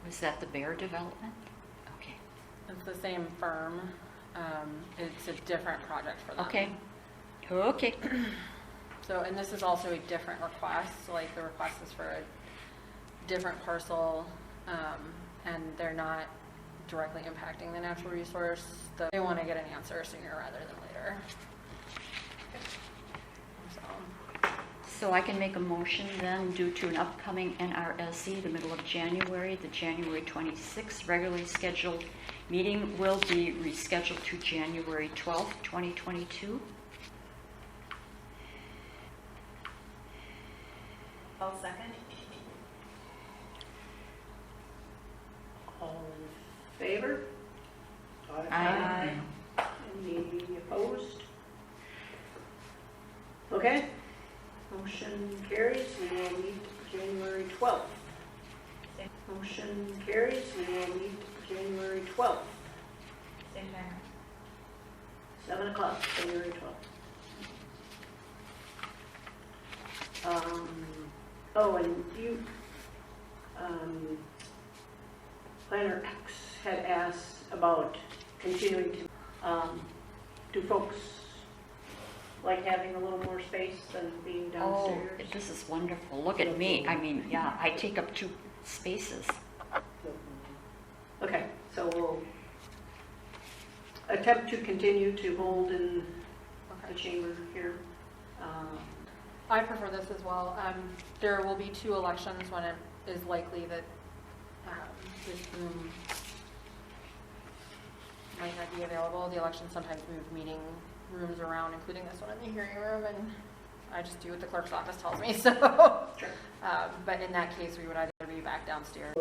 Was that the Bear development? Okay. It's the same firm. It's a different project for them. Okay. Okay. So, and this is also a different request, so like the request is for a different parcel, and they're not directly impacting the natural resource. They want to get an answer sooner rather than later. So I can make a motion then, due to an upcoming NRSE, the middle of January, the January 26th regularly scheduled meeting will be rescheduled to January 12th, 2022. I'll second. all in favor? Aye. Any opposed? Okay. Motion carries. We will meet January 12th. Motion carries. We will meet January 12th, Same time. 7 o'clock, January 12th. Oh, and you, Planner X had asked about continuing to, do folks like having a little more space than being Oh, downstairs? this is wonderful. Look at me. I mean, yeah, I take up 2 spaces. Okay, so we'll attempt to continue to hold in the chamber here. I prefer this as well. There will be 2 elections when it is likely that this room might not be available. The elections sometimes move meeting rooms around, including this one in the hearing room, and I just do what the clerk's office tells me. So, Sure. but in that case, we would either be back downstairs.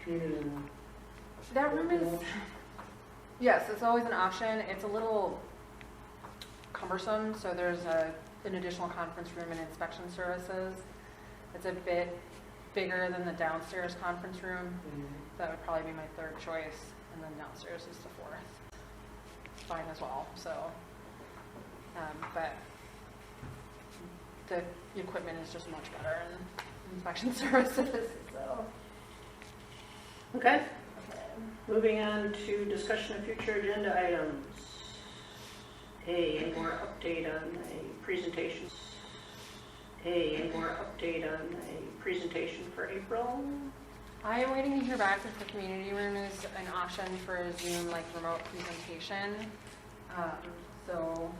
Community room. That room is, yes, it's always an option. It's a little cumbersome, so there's an additional conference room and inspection services. It's a bit bigger than the downstairs conference room. That would probably be my 3rd choice, and then downstairs is the 4th. It's fine as well, so, but the equipment is just much better in inspection services, so. Okay, moving on to discussion of future agenda items. A more update on a presentation. A more update on a presentation for April. I am waiting to hear back if the community room is an option for a Zoom like remote presentation. So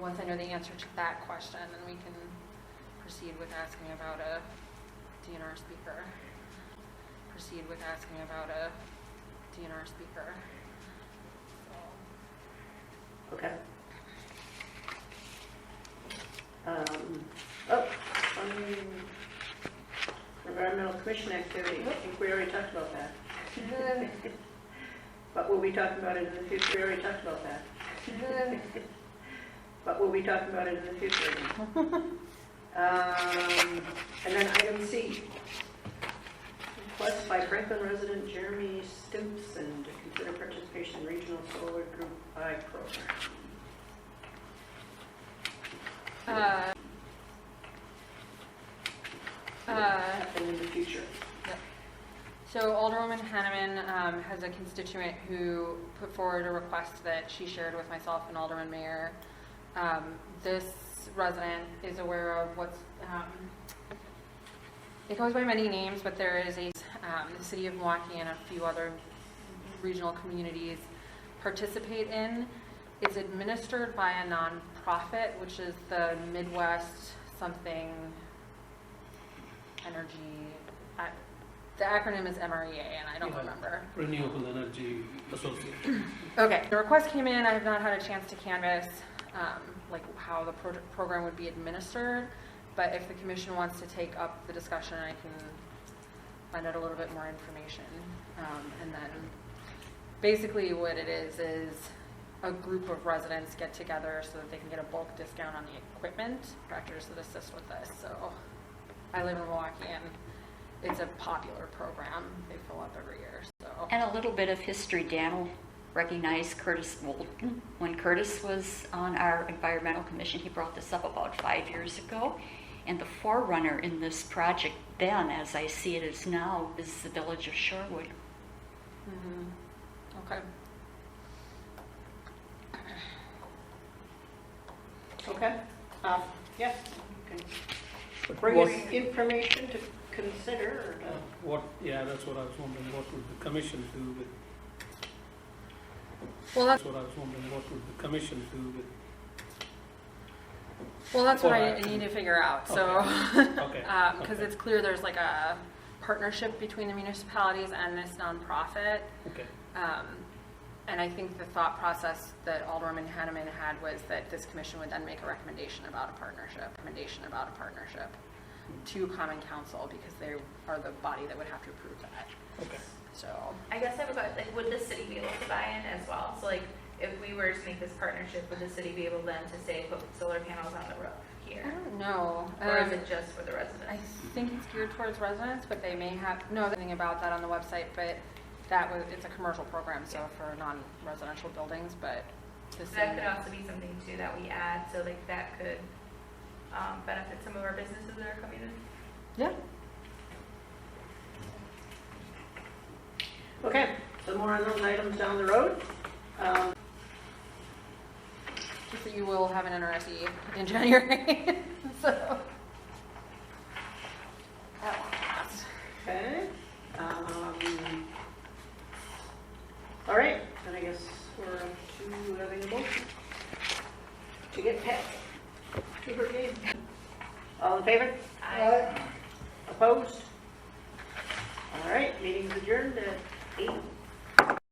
once I know the answer to that question, then we can proceed with asking about a DNR speaker. proceed with asking about a DNR speaker. Okay. Environmental Commission activity, I think we already talked about that. But we'll be talking about it in the future. We already talked about that. But we'll be talking about it in the future. And then item C. Request by Franklin resident Jeremy Stimpson to consider participation in Regional Solar Group I program. And in the future. So Alderwoman Hanneman has a constituent who put forward a request that she shared with myself and Alderman Mayer. This resident is aware of what's, it goes by many names, but there is a, the city of Milwaukee and a few other regional communities participate in. It's administered by a nonprofit, which is the Midwest something energy. The acronym is MREA, and I don't remember. Renewable Energy Association. Okay. The request came in. I have not had a chance to canvass like how the program would be administered, but if the commission wants to take up the discussion, I can find out a little bit more information. And then basically what it is a group of residents get together so that they can get a bulk discount on the equipment, contractors that assist with this. So I live in Milwaukee, and it's a popular program. They fill up every year. So. And a little bit of history. Dan will recognize Curtis Moulton. When Curtis was on our environmental commission, he brought this up about 5 years ago. And the forerunner in this project then, as I see it as now, is the village of Shorewood. Mm-hmm. Okay. Okay. Yeah. Okay. But Bring what, us information to consider. Or yeah, that's what I was wondering. What would the commission do with? Well, That's what I was wondering. What would the commission do with? Well, that's what I Alright. need to figure out. So, Okay. because Okay. it's clear there's like a partnership between the municipalities and this nonprofit. Okay. And I think the thought process that Alderwoman Hanneman had was that this commission would then make a recommendation about a partnership, to Common Council, because they are the body that would have to approve that. Okay. So, I guess I have a question, like, would the city be able to buy in as well? So like, if we were to make this partnership, would the city be able then to say, put solar panels on the roof I here? don't know. Or is it just for the residents? I think it's geared towards residents, but they may have, no, there's nothing about that on the website, but that was, it's a commercial program, so for non-residential buildings, but the So city. that could also be something too that we add, so like that could benefit some of our businesses that are coming in. Yeah. Okay, so more on those items down the road. Just that you will have an NRSE in January, so. Okay. All right, then I guess we're up to having a motion to get Pat to her game. All in favor? Aye. Opposed? All right, meeting's adjourned at 8:00.